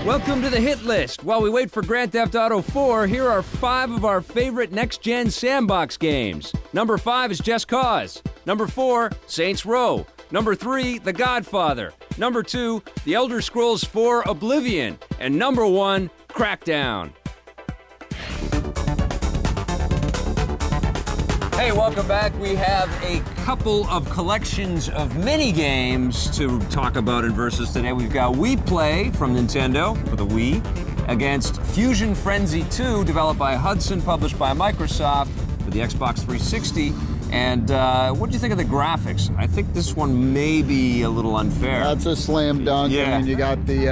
Welcome to the hit list. While we wait for Grand Theft Auto 4, here are 5 of our favorite next-gen sandbox games. Number 5 is Just Cause. Number 4, Saints Row. Number 3, The Godfather. Number 2, The Elder Scrolls 4 Oblivion. And number 1, Crackdown. Hey, welcome back. We have a couple of collections of mini games to talk about in Versus today. We've got Wii Play from Nintendo for the Wii against Fusion Frenzy 2, developed by Hudson, published by Microsoft for the Xbox 360. And what do you think of the graphics? I think this one may be a little unfair. That's a slam dunk. Yeah. I mean, you got the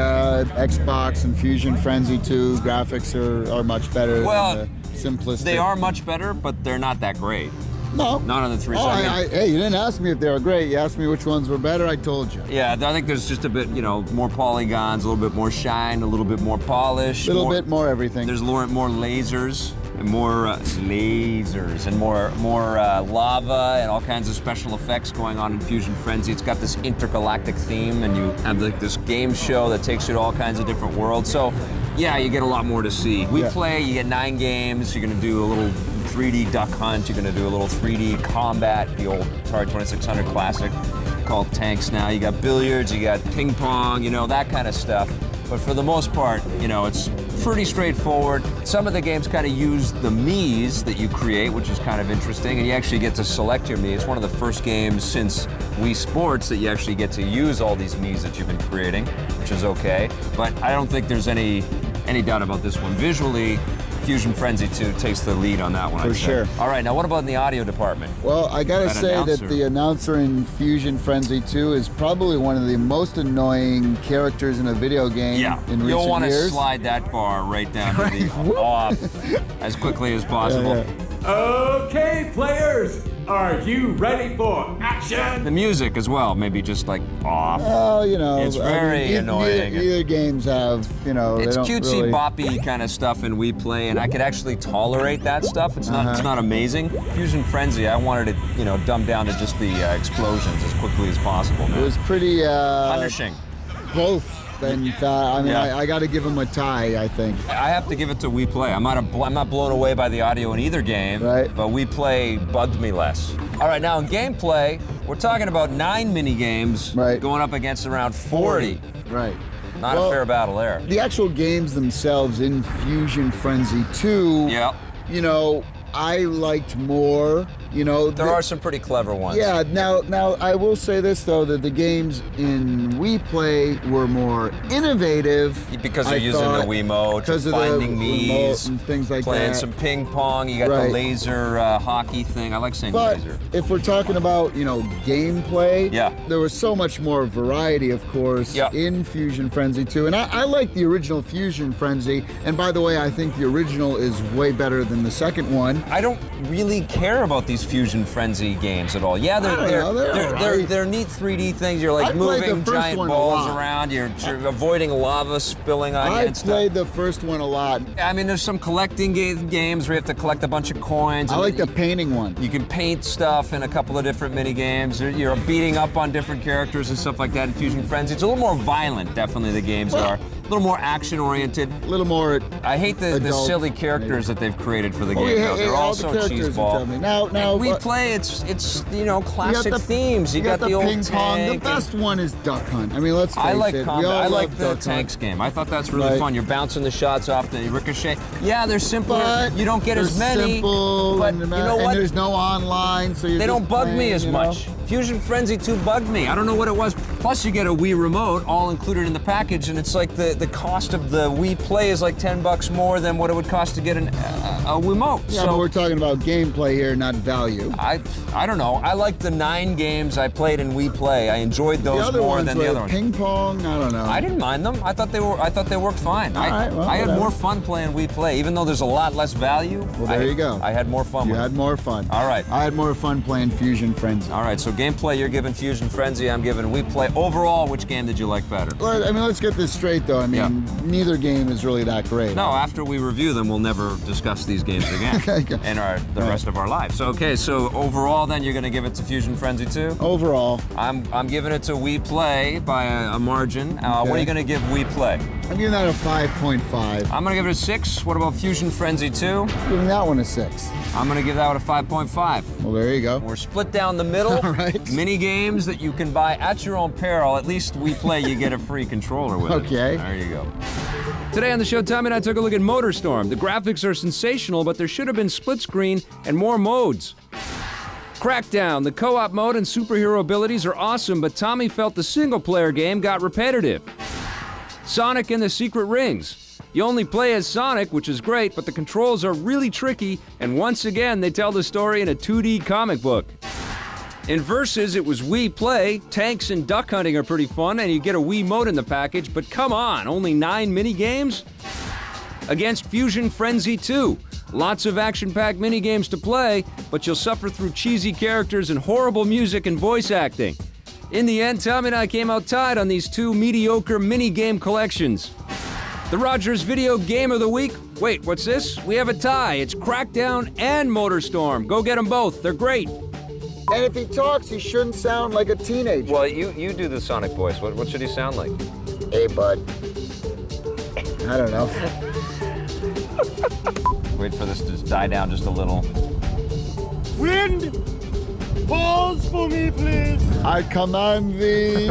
Xbox and Fusion Frenzy 2. Graphics are much better than the simplistic. They are much better, but they're not that great. No. Not on the 360. Hey, you didn't ask me if they were great. You asked me which ones were better. I told you. Yeah, I think there's just a bit, more polygons, a little bit more shine, a little bit more polish. A little bit more everything. There's more lasers. And more lasers and more lava and all kinds of special effects going on in Fusion Frenzy. It's got this intergalactic theme, and you have this game show that takes you to all kinds of different worlds. So, yeah, you get a lot more to see. We play, you get 9 games. You're going to do a little 3D duck hunt. You're going to do a little 3D combat, the old Atari 2600 classic called Tanks now. You got billiards, you got ping pong, that kind of stuff. But for the most part, it's pretty straightforward. Some of the games kind of use the Miis that you create, which is kind of interesting, and you actually get to select your Mii. It's one of the first games since Wii Sports that you actually get to use all these Miis that you've been creating, which is okay. But I don't think there's any doubt about this one. Visually, Fusion Frenzy 2 takes the lead on that one, For sure. All right, now what about in the audio department? Well, I gotta say that the announcer in Fusion Frenzy 2 is probably one of the most annoying characters in a video game in recent years. You'll want to slide that bar right down to the off as quickly as possible. Okay, players, are you ready for action? The music as well, maybe just like off. Well, it's very annoying. Neither games have, It's they don't cutesy, really... boppy kind of stuff in Wii Play, and I could actually tolerate that stuff. It's not amazing. Fusion Frenzy, I wanted it, dumbed down to just the explosions as quickly as possible. Man. It was pretty punishing. Both. In fact, I got to give them a tie, I think. I have to give it to Wii Play. I'm not blown away by the audio in either game, right. But Wii Play bugged me less. All right, now in gameplay, we're talking about 9 mini games going up against around 40. Right. Not a fair battle there. The actual games themselves in Fusion Frenzy 2, I liked more. There are some pretty clever ones. Yeah, now I will say this, though, that the games in Wii Play were more innovative. Because they're using the Wiimote, finding Miis, and things like playing that. some ping pong. You got the laser hockey thing. I like saying laser. If we're talking about, gameplay, there was so much more variety, of course, in Fusion Frenzy 2. And I like the original Fusion Frenzy. And by the way, I think the original is way better than the second one. I don't really care about these Fusion Frenzy games at all. Yeah, they're neat 3D things. You're like moving giant balls around. You're avoiding lava spilling on you and stuff. I played the first one a lot. I mean, there's some collecting games where you have to collect a bunch of coins. I like the painting one. You can paint stuff in a couple of different mini games. You're beating up on different characters and stuff like that in Fusion Frenzy. It's a little more violent, definitely, the games are. A little more action-oriented. A little more I hate the silly characters that they've created for the game. They're all so cheeseball. Now we play, it's classic themes. You got the old ping pong. tank. The best one is Duck Hunt. I mean, let's face it. I like the Tanks game. I thought that's really fun. You're bouncing the shots off the ricochet. Yeah, they're simpler. But you don't get as many. Simple, but you know what? And there's no online, so they don't bug me as much. Fusion Frenzy 2 bugged me. I don't know what it was. Plus, you get a Wii remote all included in the package, and it's like the cost of the Wii Play is like $10 more than what it would cost to get a Wiimote. Yeah, but we're talking about gameplay here, not value. I don't know. I like the 9 games I played in Wii Play. I enjoyed those more than the other ones. Ping pong, I don't know. I didn't mind them. I thought they worked fine. I had more fun playing Wii Play, even though there's a lot less value. Well, there you go. I had more fun. You had more fun. All right. I had more fun playing Fusion Frenzy. All right. So gameplay, you're giving Fusion Frenzy. I'm giving Wii Play. Overall, which game did you like better? Well, I mean, let's get this straight, though. I mean, neither game is really that great. No, after we review them, we'll never discuss these games again in the rest of our lives. So, okay, so overall, then, you're going to give it to Fusion Frenzy 2? Overall. I'm giving it to Wii Play by a margin. What are you going to give Wii Play? I'm giving that a 5.5. I'm gonna give it a 6. What about Fusion Frenzy 2? Giving that one a 6. I'm gonna give that one a 5.5. Well, there you go. We're split down the middle. All right. Mini games that you can buy at your own peril. At least we play, you get a free controller with it. Okay. There you go. Today on the show, Tommy and I took a look at Motorstorm. The graphics are sensational, but there should have been split screen and more modes. Crackdown, the co-op mode and superhero abilities are awesome, but Tommy felt the single-player game got repetitive. Sonic and the Secret Rings. You only play as Sonic, which is great, but the controls are really tricky, and once again, they tell the story in a 2D comic book. In Versus, it was Wii Play. Tanks and duck hunting are pretty fun, and you get a Wii mode in the package, but come on, only 9 mini-games? Against Fusion Frenzy 2. Lots of action-packed mini-games to play, but you'll suffer through cheesy characters and horrible music and voice acting. In the end, Tommy and I came out tied on these 2 mediocre mini-game collections. The Rogers Video Game of the Week. Wait, what's this? We have a tie. It's Crackdown and Motorstorm. Go get them both. They're great. And if he talks, he shouldn't sound like a teenager. Well, you do the Sonic voice. What should he sound like? Hey, bud. I don't know. Wait for this to die down just a little. Wind! Pause for me, please! I command thee.